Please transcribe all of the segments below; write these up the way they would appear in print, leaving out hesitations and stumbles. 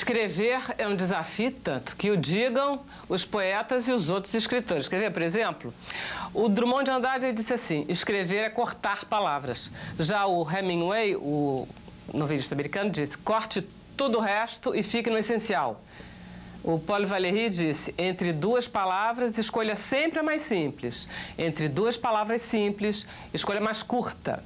Escrever é um desafio tanto que o digam os poetas e os outros escritores. Quer ver, por exemplo? O Drummond de Andrade ele disse assim, escrever é cortar palavras. Já o Hemingway, o novelista americano, disse, corte tudo o resto e fique no essencial. O Paul Valéry disse, entre duas palavras, escolha sempre a mais simples. Entre duas palavras simples, escolha a mais curta.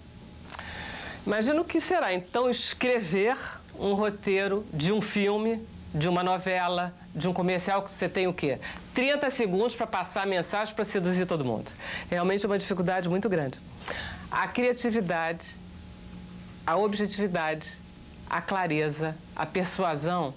Imagina o que será, então, escrever um roteiro de um filme, de uma novela, de um comercial que você tem o quê? 30 segundos para passar a mensagem para seduzir todo mundo. Realmente é uma dificuldade muito grande. A criatividade, a objetividade, a clareza, a persuasão,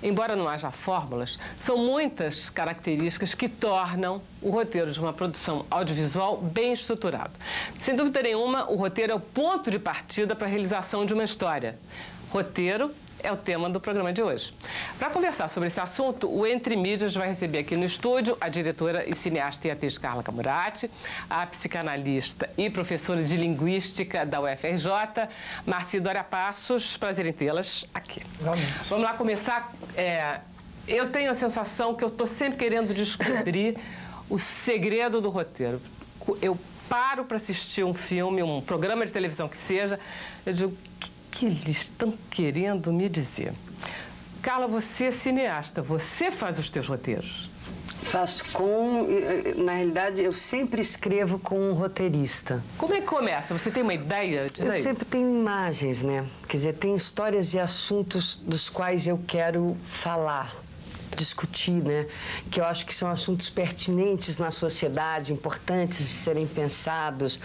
embora não haja fórmulas, são muitas características que tornam o roteiro de uma produção audiovisual bem estruturado. Sem dúvida nenhuma, o roteiro é o ponto de partida para a realização de uma história. Roteiro é o tema do programa de hoje. Para conversar sobre esse assunto, o Entre Mídias vai receber aqui no estúdio a diretora e cineasta e atriz Carla Camurati, a psicanalista e professora de linguística da UFRJ, Marci Dória Passos. Prazer em tê-las aqui. Vamos lá começar. Eu tenho a sensação que eu estou sempre querendo descobrir o segredo do roteiro. Eu paro para assistir um filme, um programa de televisão que seja, eu digo, o que eles estão querendo me dizer? Carla, você é cineasta, você faz os teus roteiros? Faço com... Na realidade, eu sempre escrevo com um roteirista. Como é que começa? Você tem uma ideia? Diz aí. Eu sempre tenho imagens, né? Quer dizer, tem histórias e assuntos dos quais eu quero falar, discutir, né? Que eu acho que são assuntos pertinentes na sociedade, importantes de serem pensados.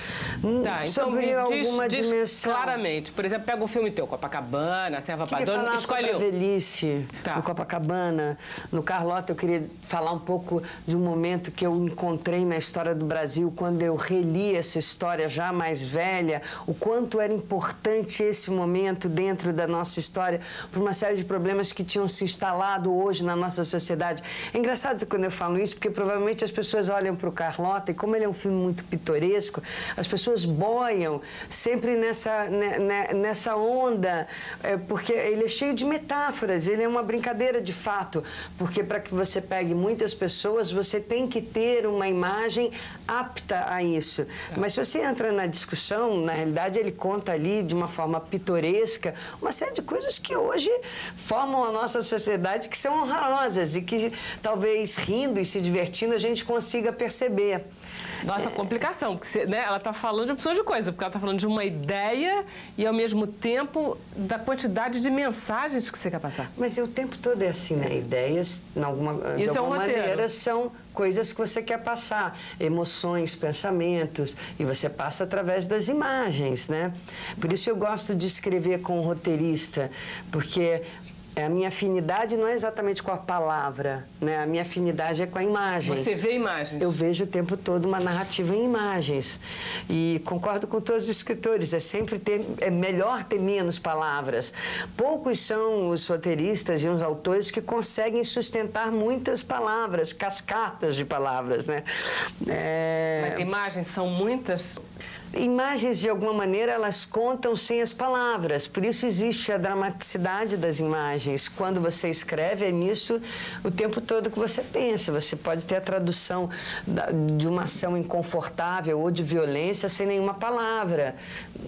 Tá, sobre então alguma dimensão. Claramente. Por exemplo, pega um filme teu, Copacabana, Serva Padrão, escolhe sobre a velhice no Copacabana. No Carlota, eu queria falar um pouco de um momento que eu encontrei na história do Brasil, quando eu reli essa história já mais velha, o quanto era importante esse momento dentro da nossa história, por uma série de problemas que tinham se instalado hoje na nossa sociedade. É engraçado quando eu falo isso, porque provavelmente as pessoas olham para o Carlota e como ele é um filme muito pitoresco, as pessoas boiam sempre nessa onda, porque ele é cheio de metáforas, ele é uma brincadeira de fato, porque para que você pegue muitas pessoas, você tem que ter uma imagem apta a isso. Mas se você entra na discussão, na realidade ele conta ali de uma forma pitoresca uma série de coisas que hoje formam a nossa sociedade que são horrorosas e que talvez rindo e se divertindo a gente consiga perceber. Nossa, complicação, porque né, ela está falando de opção de coisa, porque ela está falando de uma ideia e, ao mesmo tempo, da quantidade de mensagens que você quer passar. Mas o tempo todo é assim, né? Ideias, de alguma maneira, são coisas que você quer passar. Emoções, pensamentos, e você passa através das imagens, né? Por isso eu gosto de escrever com o roteirista, porque a minha afinidade não é exatamente com a palavra, né? A minha afinidade é com a imagem. Você vê imagens? Eu vejo o tempo todo uma narrativa em imagens. E concordo com todos os escritores, é melhor ter menos palavras. Poucos são os roteiristas e os autores que conseguem sustentar muitas palavras, cascatas de palavras, né? Mas imagens são muitas? Imagens, de alguma maneira, elas contam sem as palavras. Por isso existe a dramaticidade das imagens. Quando você escreve, é nisso o tempo todo que você pensa. Você pode ter a tradução de uma ação inconfortável ou de violência sem nenhuma palavra.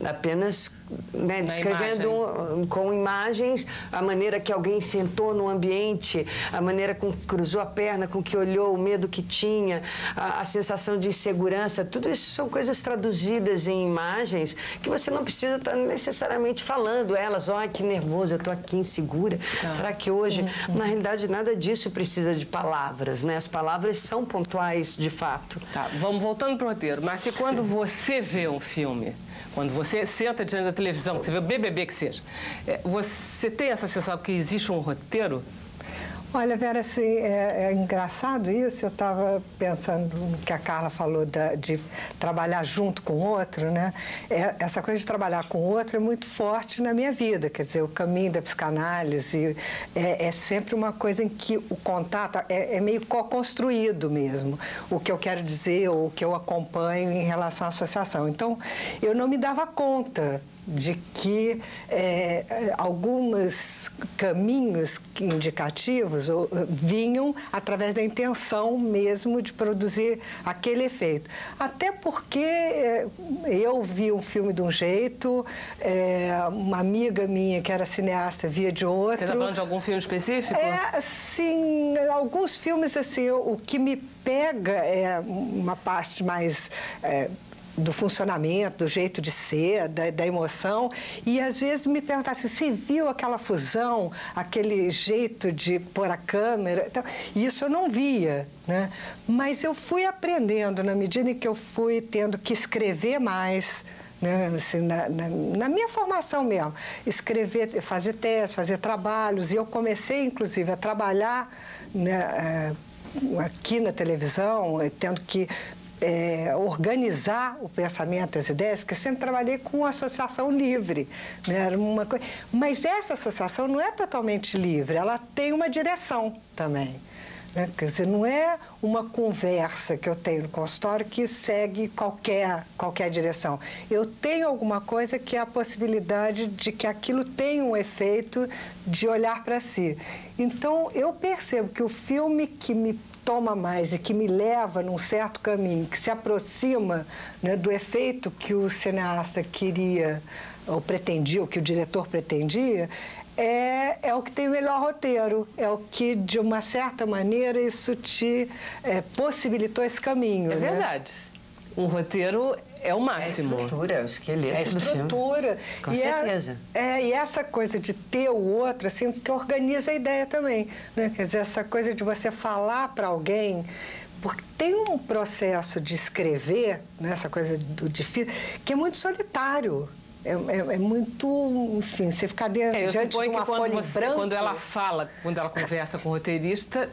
Apenas descrevendo com imagens a maneira que alguém sentou no ambiente, a maneira com que cruzou a perna, com que olhou, o medo que tinha, a sensação de insegurança. Tudo isso são coisas traduzidas em imagens que você não precisa estar necessariamente falando elas. Ai, que nervoso, eu estou aqui insegura. Será que hoje... Na realidade, nada disso precisa de palavras, né? As palavras são pontuais, de fato. Tá, vamos voltando para o roteiro. Mas se quando você vê um filme, quando você senta diante da televisão, você vê o BBB que seja, você tem essa sensação que existe um roteiro? Olha, Vera, assim, é engraçado isso. Eu estava pensando no que a Carla falou de trabalhar junto com o outro, né? Essa coisa de trabalhar com o outro é muito forte na minha vida. Quer dizer, o caminho da psicanálise é sempre uma coisa em que o contato é meio co-construído mesmo. O que eu quero dizer ou o que eu acompanho em relação à associação. Então, eu não me dava conta de que alguns caminhos indicativos vinham através da intenção mesmo de produzir aquele efeito. Até porque eu vi um filme de um jeito, uma amiga minha que era cineasta via de outro. Você está falando de algum filme específico? Sim, alguns filmes, assim, o que me pega é uma parte mais... do funcionamento, do jeito de ser, da emoção. E, às vezes, me perguntar assim, você viu aquela fusão, aquele jeito de pôr a câmera? Então, isso eu não via, né? Mas eu fui aprendendo, na medida em que eu fui tendo que escrever mais, né? Assim, na minha formação mesmo. Escrever, fazer testes, fazer trabalhos. E eu comecei, inclusive, a trabalhar, né, aqui na televisão, tendo que organizar o pensamento, as ideias, porque sempre trabalhei com associação livre, né? Era uma coisa... Mas essa associação não é totalmente livre, ela tem uma direção também, né? Quer dizer, não é uma conversa que eu tenho no consultório que segue qualquer direção. Eu tenho alguma coisa que é a possibilidade de que aquilo tenha um efeito de olhar para si. Então, eu percebo que o filme que me toma mais e que me leva num certo caminho, que se aproxima, né, do efeito que o cineasta queria ou pretendia, ou que o diretor pretendia, é o que tem o melhor roteiro, é o que, de uma certa maneira, isso te possibilitou esse caminho. É verdade. Um roteiro é o máximo. É a estrutura, é o esqueleto do filme. É a estrutura. Com certeza. E essa coisa de ter o outro, assim, que organiza a ideia também, né? Quer dizer, essa coisa de você falar para alguém, porque tem um processo de escrever, né? Essa coisa do difícil, que é muito solitário. É muito, enfim, você ficar diante de uma folha em branco. Quando ela fala, quando ela conversa com o roteirista...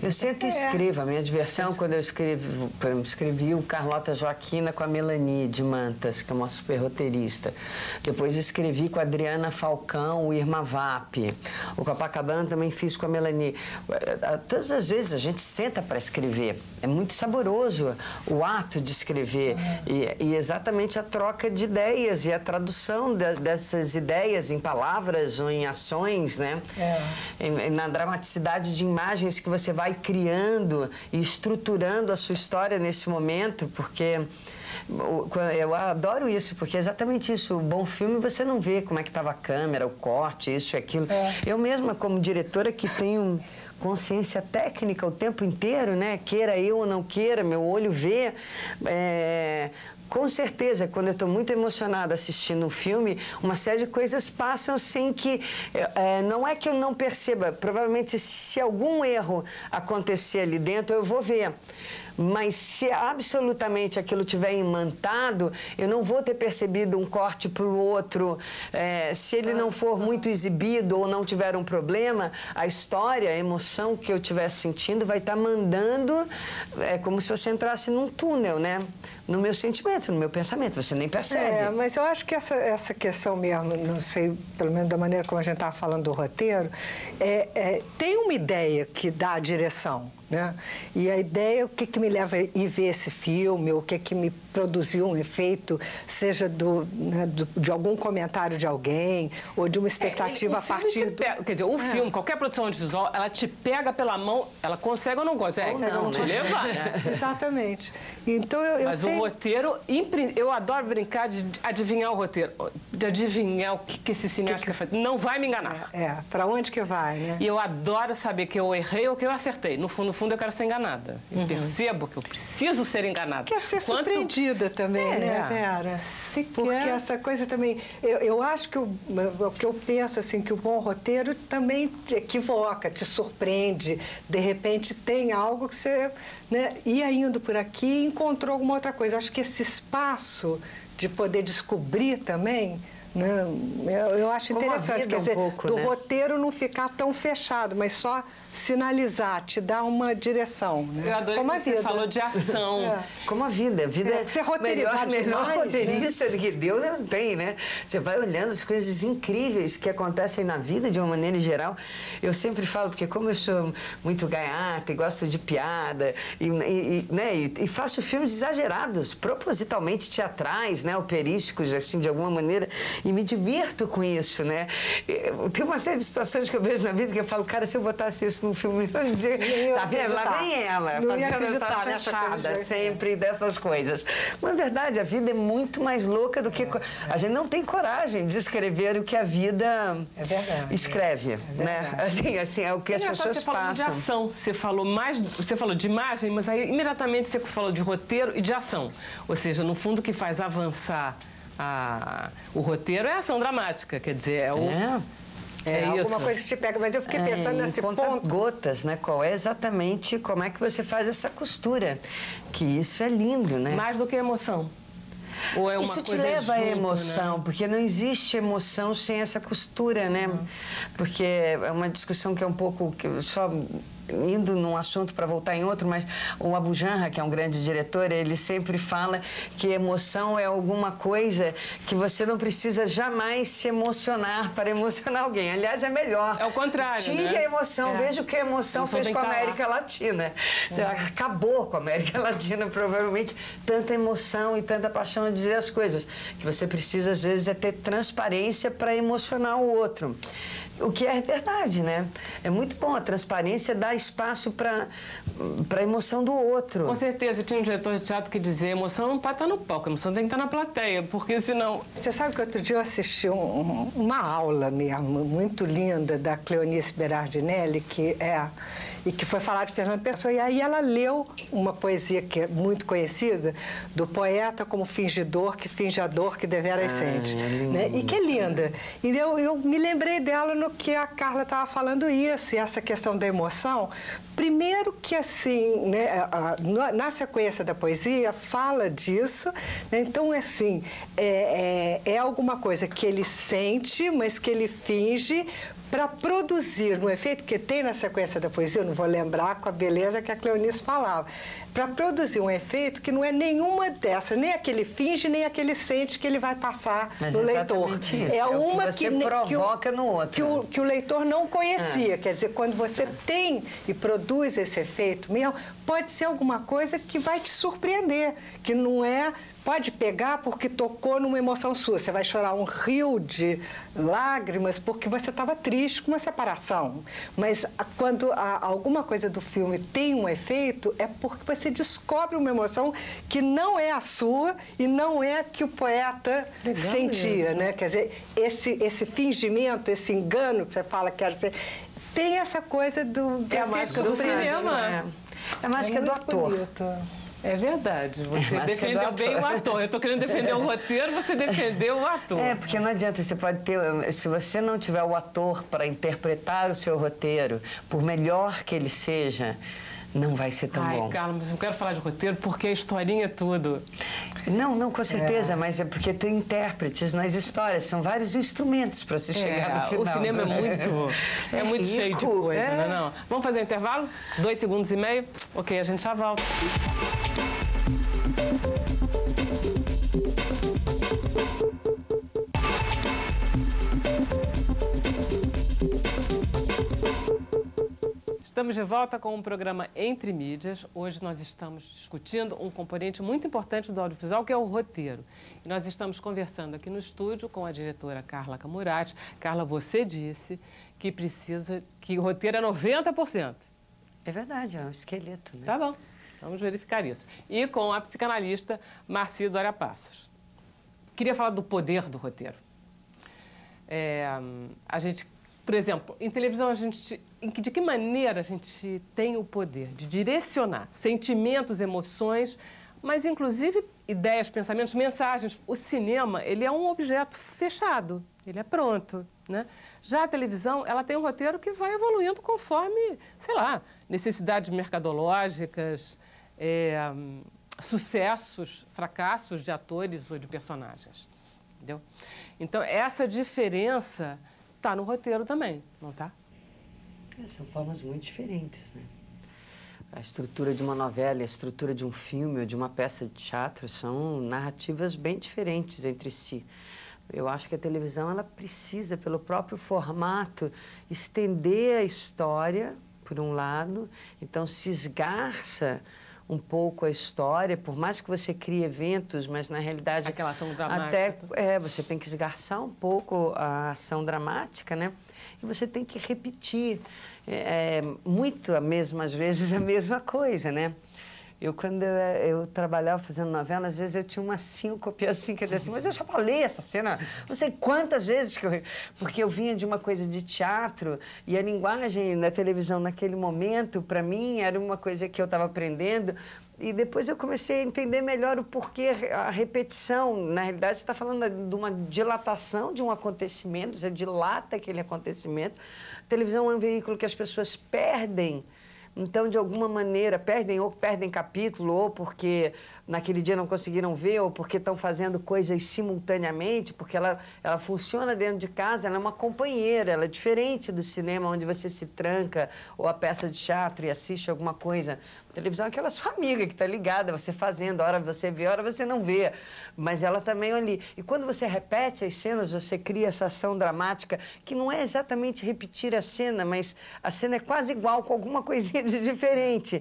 Eu sempre escrevo, a minha diversão quando eu escrevi o Carlota Joaquina com a Melanie de Mantas, que é uma super roteirista. Depois escrevi com a Adriana Falcão, o Irma Vap. O Copacabana também fiz com a Melanie. Todas as vezes a gente senta para escrever. É muito saboroso o ato de escrever. E exatamente a troca de ideias e a tradução dessas ideias em palavras ou em ações, né? Na dramaticidade de imagens que você vai criando e estruturando a sua história nesse momento, porque eu adoro isso, porque é exatamente isso. O bom filme você não vê como é que estava a câmera, o corte, isso e aquilo. Eu mesma, como diretora, que tenho consciência técnica o tempo inteiro, né? Queira eu ou não queira, meu olho vê. Com certeza, quando eu estou muito emocionada assistindo um filme, uma série de coisas passam sem que... não é que eu não perceba. Provavelmente, se algum erro acontecer ali dentro, eu vou ver. Mas se absolutamente aquilo tiver imantado, eu não vou ter percebido um corte para o outro. Se ele não for muito exibido ou não tiver um problema, a história, a emoção que eu estiver sentindo vai estar mandando... É como se você entrasse num túnel, né? No meu sentimento, no meu pensamento, você nem percebe. Mas eu acho que essa questão mesmo, não sei, pelo menos da maneira como a gente estava falando do roteiro, tem uma ideia que dá a direção, né? E a ideia, o que me leva a ir ver esse filme, o que me produziu um efeito, seja de algum comentário de alguém, ou de uma expectativa a partir do... Quer dizer, o filme, qualquer produção audiovisual, ela te pega pela mão, ela consegue ou não consegue? Não te levar, né? Exatamente. Então, Mas o roteiro, eu adoro brincar de adivinhar o roteiro, de adivinhar o que esse cineasta quer fazer. Não vai me enganar. Para onde que vai, né? E eu adoro saber que eu errei ou que eu acertei. No fundo, eu quero ser enganada. Eu percebo que eu preciso ser enganada. Quer ser surpreendida também, né, Vera? Porque essa coisa também... Eu acho que o que eu penso, assim, que o bom roteiro também te equivoca, te surpreende. De repente, tem algo que você, né, ia indo por aqui e encontrou alguma outra coisa. Acho que esse espaço de poder descobrir também... Eu acho interessante, quer dizer, do roteiro não ficar tão fechado, mas só sinalizar, te dar uma direção. Né? Eu adorei como que a você vida. falou de ação. Como a vida. A vida é você roteirizar melhor demais, roteirista do que Deus não tem, né? Você vai olhando as coisas incríveis que acontecem na vida de uma maneira geral. Eu sempre falo, porque como eu sou muito gaiata e gosto de piada, e faço filmes exagerados, propositalmente teatrais, né, operísticos, assim, de alguma maneira, e me divirto com isso, né? Tem uma série de situações que eu vejo na vida que eu falo, cara, se eu botasse isso num filme, eu ia dizer, tá vendo? Lá vem ela, fazendo essa chachada sempre dessas coisas. Mas, na verdade, a vida é muito mais louca do que... A gente não tem coragem de escrever o que a vida escreve, né? Assim, é o que as pessoas passam. Você falou de ação, você falou de imagem, mas aí imediatamente você falou de roteiro e de ação. Ou seja, no fundo, o que faz avançar o roteiro é a ação dramática, quer dizer, é alguma isso. coisa que te pega, mas eu fiquei pensando nesse ponto. Gotas, né? Qual é exatamente como é que você faz essa costura? Que isso é lindo, né? Mais do que emoção. Ou é uma isso te coisa leva junto, à emoção, né? porque não existe emoção sem essa costura, né? Porque é uma discussão que é um pouco... só indo num assunto para voltar em outro, mas o Abu Janra, que é um grande diretor, ele sempre fala que emoção é alguma coisa que você não precisa jamais se emocionar para emocionar alguém. Aliás, é melhor. É o contrário, Tire né? a emoção. Veja o que a emoção fez com a América Latina. Você acabou com a América Latina, provavelmente. Tanta emoção e tanta paixão a dizer as coisas. Que você precisa, às vezes, é ter transparência para emocionar o outro. O que é verdade, né? É muito bom. A transparência dá espaço para a emoção do outro. Com certeza. Tinha um diretor de teatro que dizia, a emoção não pode estar no palco, a emoção tem que estar na plateia, porque senão... Você sabe que outro dia eu assisti uma aula mesmo, muito linda, da Cleonice Berardinelli, e que foi falar de Fernando Pessoa. E aí ela leu uma poesia que é muito conhecida, do poeta como fingidor, que finge a dor que deveras sente. Né? E que é linda. E eu me lembrei dela no que a Carla estava falando isso, e essa questão da emoção. Primeiro que, assim, né, na sequência da poesia, fala disso. Né? Então, assim, é alguma coisa que ele sente, mas que ele finge para produzir um efeito que tem na sequência da poesia, eu não vou lembrar com a beleza que a Cleonice falava, para produzir um efeito que não é nenhuma dessas, nem aquele finge, nem aquele sente que ele vai passar no leitor. Isso. É uma que você provoca no outro. Que o leitor não conhecia. Quer dizer, quando você tem e produz esse efeito mesmo, pode ser alguma coisa que vai te surpreender, que não é... Pode pegar porque tocou numa emoção sua. Você vai chorar um rio de lágrimas porque você estava triste com uma separação. Mas quando alguma coisa do filme tem um efeito, é porque você descobre uma emoção que não é a sua e não é a que o poeta sentia, né? Quer dizer, esse fingimento, esse engano que você fala que quer ser, tem essa coisa do a mágica do cinema. É a mágica do ator. Bonito. É verdade, você defendeu bem o ator. Eu estou querendo defender o roteiro, você defendeu o ator. Porque não adianta, você pode ter... Se você não tiver o ator para interpretar o seu roteiro, por melhor que ele seja, não vai ser tão bom. Carla, mas eu quero falar de roteiro porque a historinha é tudo. Não, com certeza, mas é porque tem intérpretes nas histórias, são vários instrumentos para se chegar no final. O cinema é muito cheio de coisa, não? Vamos fazer um intervalo? 2 segundos e meio? Ok, a gente já volta. Estamos de volta com o programa Entre Mídias. Hoje nós estamos discutindo um componente muito importante do audiovisual, que é o roteiro. E nós estamos conversando aqui no estúdio com a diretora Carla Camurati. Carla, você disse que o roteiro é 90%. É verdade, é um esqueleto, né? Tá bom, vamos verificar isso. E com a psicanalista Marci Dória Passos. Queria falar do poder do roteiro. Por exemplo, em televisão, de que maneira a gente tem o poder de direcionar sentimentos, emoções, mas inclusive ideias, pensamentos, mensagens. O cinema, ele é um objeto fechado, ele é pronto, né? Já a televisão, ela tem um roteiro que vai evoluindo conforme, sei lá, necessidades mercadológicas, sucessos, fracassos de atores ou de personagens, entendeu? Então, essa diferença está no roteiro também, não está? São formas muito diferentes, né? A estrutura de uma novela e a estrutura de um filme ou de uma peça de teatro são narrativas bem diferentes entre si. Eu acho que a televisão, ela precisa, pelo próprio formato, estender a história, por um lado, então se esgarça um pouco a história, por mais que você crie eventos, mas na realidade... Aquela ação dramática. Até, você tem que esgarçar um pouco a ação dramática, né? E você tem que repetir muito, às vezes, a mesma coisa, né? Quando eu trabalhava fazendo novela, às vezes eu tinha uma síncope assim, que eu dizia assim, mas eu já falei essa cena não sei quantas vezes, porque eu vinha de uma coisa de teatro e a linguagem na televisão naquele momento, para mim, era uma coisa que eu estava aprendendo. E depois eu comecei a entender melhor o porquê a repetição. Na realidade, você está falando de uma dilatação de um acontecimento, você dilata aquele acontecimento. A televisão é um veículo que as pessoas perdem. Então, de alguma maneira, perdem capítulo, ou porque naquele dia não conseguiram ver, ou porque estão fazendo coisas simultaneamente, porque ela funciona dentro de casa, ela é uma companheira, ela é diferente do cinema, onde você se tranca, ou a peça de teatro e assiste alguma coisa. A televisão é aquela sua amiga que está ligada, você fazendo, hora você vê, hora você não vê. Mas ela também ali. E quando você repete as cenas, você cria essa ação dramática, que não é exatamente repetir a cena, mas a cena é quase igual, com alguma coisinha de diferente.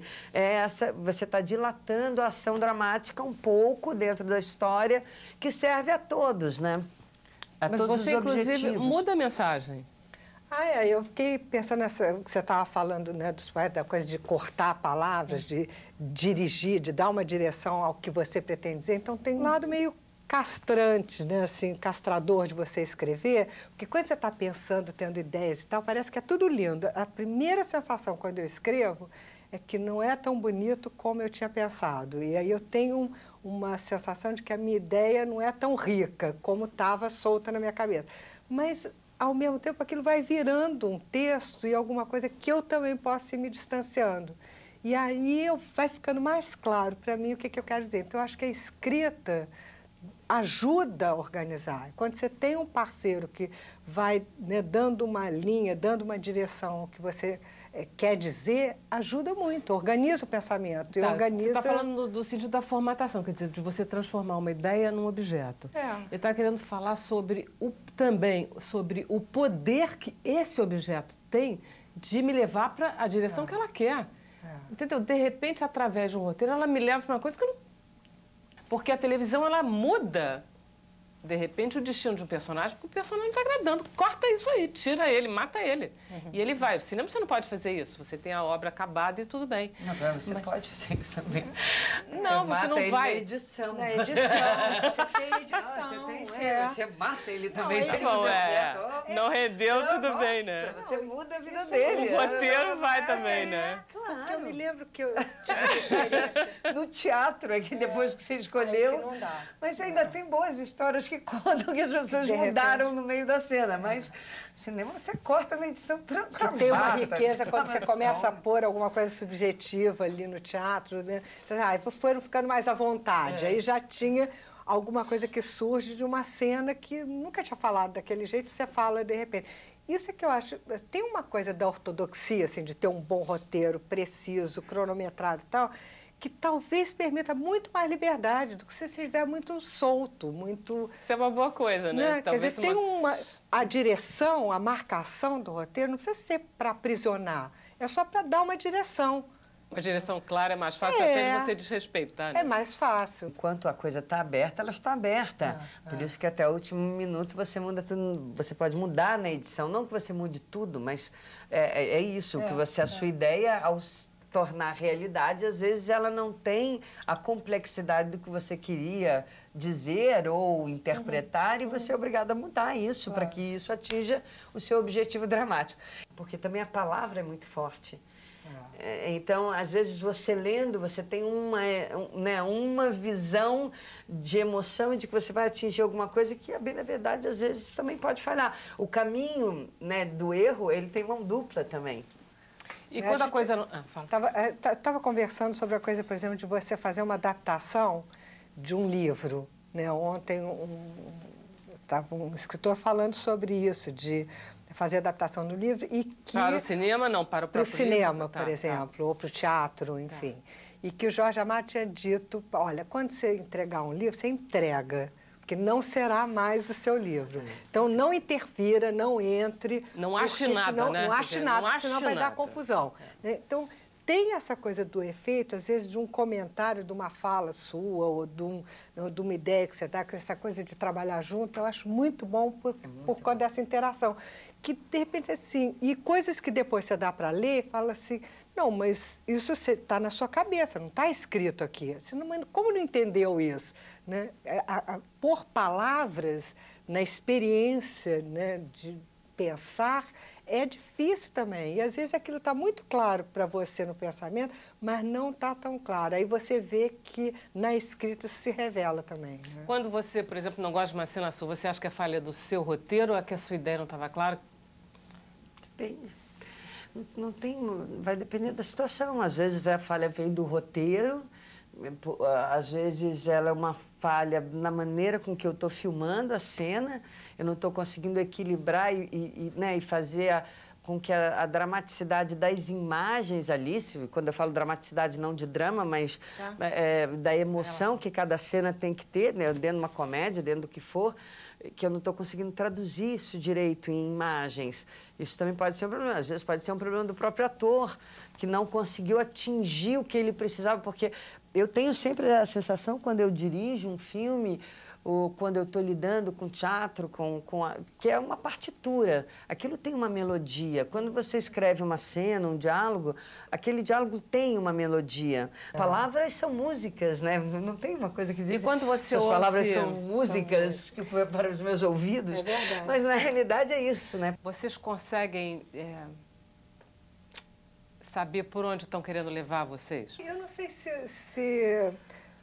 Você está dilatando a ação dramática um pouco dentro da história, que serve a todos, né? Mas todos você, os objetivos. inclusive, muda a mensagem. Eu fiquei pensando nessa que você estava falando, né, da coisa de cortar palavras, de dirigir, de dar uma direção ao que você pretende dizer. Então, tem um lado meio castrante, né, assim, castrador de você escrever, porque quando você está pensando, tendo ideias e tal, parece que é tudo lindo. A primeira sensação quando eu escrevo é que não é tão bonito como eu tinha pensado. E aí eu tenho uma sensação de que a minha ideia não é tão rica como estava solta na minha cabeça. Mas, ao mesmo tempo, aquilo vai virando um texto e alguma coisa que eu também posso ir me distanciando. E aí vai ficando mais claro para mim o que eu quero dizer. Então, eu acho que a escrita ajuda a organizar. Quando você tem um parceiro que vai, né, dando uma linha, dando uma direção que você quer dizer, ajuda muito, organiza o pensamento. E organiza... Você está falando do sentido da formatação, quer dizer, de você transformar uma ideia num objeto. Ele está querendo falar também sobre o poder que esse objeto tem de me levar para a direção que ela quer. Entendeu? De repente, através de um roteiro, ela me leva para uma coisa que eu não... Porque a televisão, ela muda, de repente, o destino de um personagem, porque o personagem não está agradando. Corta isso aí, tira ele, mata ele. E ele vai. O cinema você não pode fazer isso. Você tem a obra acabada e tudo bem. Não, você pode fazer isso também. Não, você não vai. Na edição. Na edição. Você tem edição. Você mata ele também. Não rendeu, tudo bem, né? Você muda a vida dele. O roteiro vai também, né? Claro. Porque eu me lembro que eu tive essa experiência. No teatro, aqui depois que você escolheu. Que não dá. Mas ainda tem boas histórias que contam que as pessoas mudaram no meio da cena. Mas cinema você corta na edição tranquila. Tem uma riqueza quando você começa a pôr alguma coisa subjetiva ali no teatro, né? Você foram ficando mais à vontade. Aí já tinha alguma coisa que surge de uma cena que nunca tinha falado daquele jeito, você fala de repente. Isso é que eu acho... Tem uma coisa da ortodoxia, assim, de ter um bom roteiro preciso, cronometrado e tal, que talvez permita muito mais liberdade do que se você estiver muito solto, muito... Isso é uma boa coisa, né? Quer dizer, tem a direção, a marcação do roteiro não precisa ser para aprisionar, é só para dar uma direção. Uma direção clara é mais fácil até de você desrespeitar, né? É mais fácil. Enquanto a coisa está aberta, ela está aberta. Por isso que até o último minuto você muda tudo. Você pode mudar na edição. Não que você mude tudo, mas é isso. Que você, a sua ideia, ao tornar realidade, às vezes ela não tem a complexidade do que você queria dizer ou interpretar e você é obrigado a mudar isso para que isso atinja o seu objetivo dramático. Porque também a palavra é muito forte. Então, às vezes, você lendo, você tem uma visão de emoção e de que você vai atingir alguma coisa que, bem na verdade, às vezes também pode falhar. O caminho, né, do erro, ele tem mão dupla também. E quando a coisa... Estava conversando sobre a coisa, por exemplo, de você fazer uma adaptação de um livro. Né? Ontem estava um escritor falando sobre isso, de fazer adaptação do livro e que... Para o cinema, não, para o próprio livro. Para o cinema, livro, por exemplo, ou para o teatro, enfim. E que o Jorge Amado tinha dito, olha, quando você entregar um livro, você entrega, porque não será mais o seu livro. Então, não interfira, não entre. Não ache nada, senão, né? Não ache nada, porque senão vai dar nada. confusão. Então, tem essa coisa do efeito, às vezes, de um comentário, de uma fala sua, ou de uma ideia que você dá, essa coisa de trabalhar junto, eu acho muito bom por causa dessa interação. Que, de repente, assim, e coisas que depois você dá para ler, fala assim, não, mas isso está na sua cabeça, não está escrito aqui. Você não, como não entendeu isso? Né? Pôr palavras na experiência, né, de pensar é difícil também. E, às vezes, aquilo está muito claro para você no pensamento, mas não está tão claro. Aí você vê que na escrita isso se revela também. Né? Quando você, por exemplo, não gosta de uma cena sua, você acha que é falha do seu roteiro ou é que a sua ideia não estava clara? Depende. Não tem, vai depender da situação. Às vezes a falha vem do roteiro, às vezes ela é uma falha na maneira com que eu estou filmando a cena, eu não estou conseguindo equilibrar né, e fazer com que a dramaticidade das imagens ali, quando eu falo dramaticidade não de drama, mas da emoção que cada cena tem que ter, né, dentro de uma comédia, dentro do que for, que eu não estou conseguindo traduzir isso direito em imagens. Isso também pode ser um problema. Às vezes pode ser um problema do próprio ator, que não conseguiu atingir o que ele precisava, porque eu tenho sempre a sensação, quando eu dirijo um filme, ou quando eu estou lidando com teatro, que é uma partitura. Aquilo tem uma melodia. Quando você escreve uma cena, um diálogo, aquele diálogo tem uma melodia. Palavras são músicas, né? Não tem uma coisa que diz... E quando você as ouve... palavras são músicas para os meus ouvidos. É verdade. Mas, na realidade, é isso, né? Vocês conseguem saber por onde estão querendo levar vocês? Eu não sei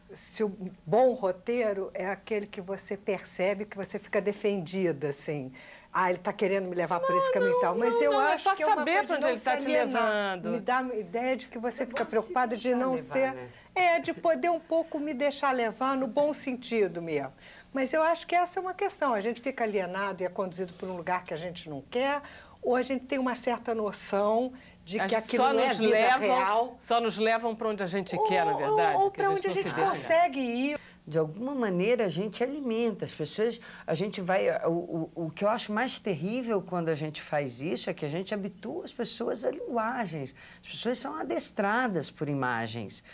se o bom roteiro é aquele que você percebe, que você fica defendida, assim. Ah, ele está querendo me levar por esse caminho e tal. Mas eu acho que é uma coisa de onde não ele está se te alienar. levando. Me dá a ideia de que você fica preocupada de não levar, ser... né? De poder um pouco me deixar levar no bom sentido mesmo. Mas eu acho que essa é uma questão. A gente fica alienado e é conduzido por um lugar que a gente não quer, ou a gente tem uma certa noção de que aquilo não é vida real. Só nos levam para onde a gente quer, na verdade. Ou para onde a gente consegue ir. De alguma maneira, a gente alimenta as pessoas, a gente vai... O que eu acho mais terrível quando a gente faz isso é que a gente habitua as pessoas a linguagens. As pessoas são adestradas por imagens.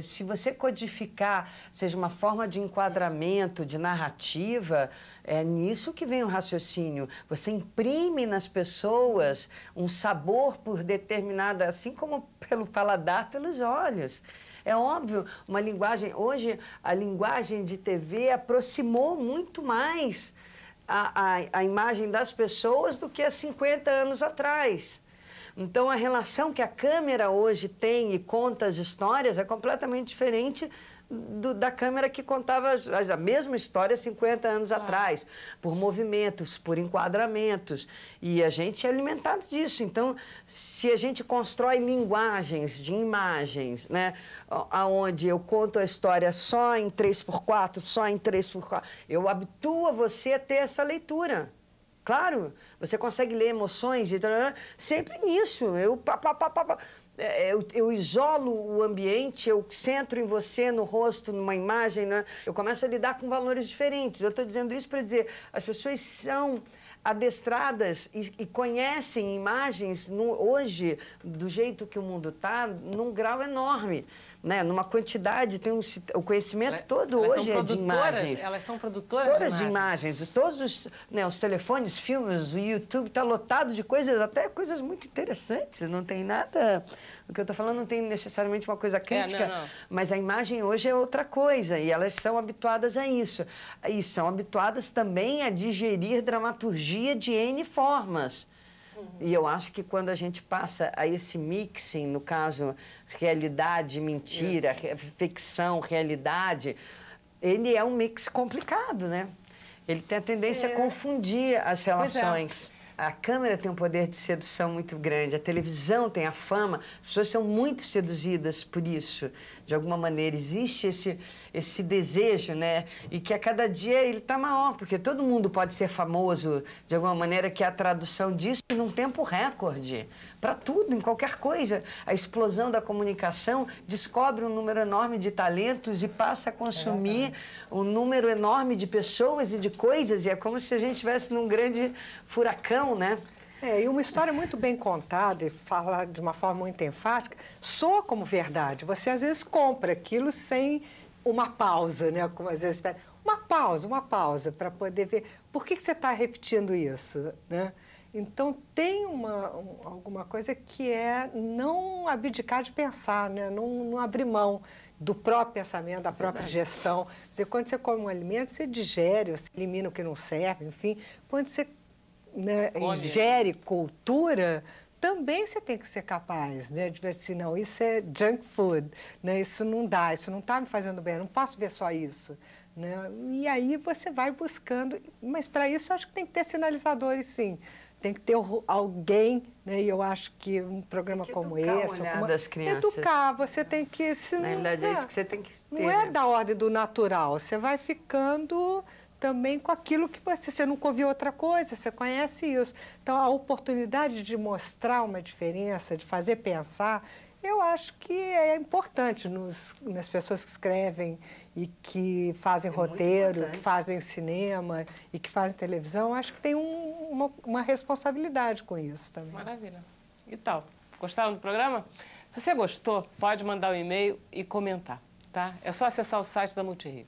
Se você codificar, seja uma forma de enquadramento, de narrativa, é nisso que vem o raciocínio. Você imprime nas pessoas um sabor por determinada... Assim como pelo paladar, pelos olhos. É óbvio, uma linguagem... Hoje, a linguagem de TV aproximou muito mais a imagem das pessoas do que há 50 anos atrás. Então, a relação que a câmera hoje tem e conta as histórias é completamente diferente da câmera que contava a mesma história 50 anos atrás, por movimentos, por enquadramentos. E a gente é alimentado disso. Então, se a gente constrói linguagens de imagens, né, onde eu conto a história só em 3x4, só em 3x4, eu habituo você a ter essa leitura. Claro, você consegue ler emoções e sempre nisso. Eu isolo o ambiente, eu centro em você, no rosto, numa imagem, né? Eu começo a lidar com valores diferentes. Eu estou dizendo isso para dizer, as pessoas são adestradas e conhecem imagens hoje, do jeito que o mundo está, num grau enorme, né? Numa quantidade, tem o conhecimento todo hoje é de imagens. Elas são produtoras de imagens. Todos os telefones, filmes, o YouTube está lotado de coisas, até coisas muito interessantes. Não tem nada... O que eu estou falando não tem necessariamente uma coisa crítica, mas a imagem hoje é outra coisa e elas são habituadas a isso. E são habituadas também a digerir dramaturgia de N formas. E eu acho que quando a gente passa a esse mixing, no caso, realidade, mentira, ficção, realidade, ele é um mix complicado, né? Ele tem a tendência a confundir as relações. A câmera tem um poder de sedução muito grande, a televisão tem a fama, as pessoas são muito seduzidas por isso. De alguma maneira, existe esse desejo, né? E que a cada dia ele está maior, porque todo mundo pode ser famoso, de alguma maneira, que é a tradução disso num tempo recorde. Para tudo, em qualquer coisa. A explosão da comunicação descobre um número enorme de talentos e passa a consumir um número enorme de pessoas e de coisas. E é como se a gente estivesse num grande furacão, né? E uma história muito bem contada e fala de uma forma muito enfática, soa como verdade. Você, às vezes, compra aquilo sem uma pausa, né? Como às vezes... Uma pausa, para poder ver por que você está repetindo isso, né? Então, tem alguma coisa que é não abdicar de pensar, né? Não abrir mão do próprio pensamento, da própria gestão. Quer dizer, quando você come um alimento, você digere, você elimina o que não serve, enfim. Quando você ingere cultura, também você tem que ser capaz, né, de ver assim, não, isso é junk food, né? Isso não dá, isso não está me fazendo bem, eu não posso ver só isso. Né? E aí você vai buscando, mas para isso eu acho que tem que ter sinalizadores, sim. Tem que ter alguém, né? E eu acho que um programa como esse... das crianças. Educar, você tem que... Na realidade, é isso que você tem que ter. Não é da ordem do natural, você vai ficando também com aquilo que você nunca ouviu outra coisa, você conhece isso. Então, a oportunidade de mostrar uma diferença, de fazer pensar, eu acho que é importante nas pessoas que escrevem e que fazem roteiro, que fazem cinema e que fazem televisão. Acho que tem uma responsabilidade com isso também. Maravilha. E tal? Gostaram do programa? Se você gostou, pode mandar um e-mail e comentar, tá? É só acessar o site da Multirio.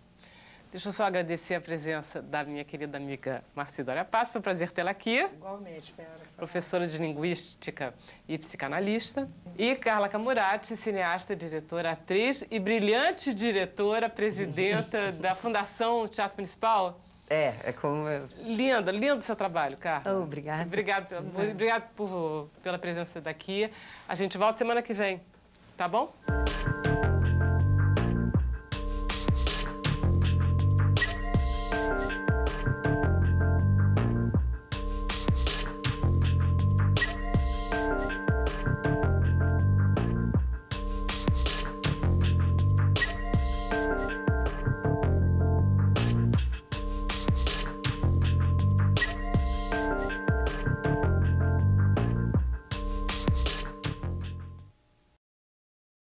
Deixa eu só agradecer a presença da minha querida amiga Marcidória Passo. Foi um prazer tê-la aqui. Igualmente, Vera. Professora de Linguística e psicanalista. E Carla Camurati, cineasta, diretora, atriz e brilhante diretora, presidenta da Fundação Teatro Municipal. É como... Lindo o seu trabalho, Carla. Obrigada. Obrigada pela presença daqui. A gente volta semana que vem, tá bom?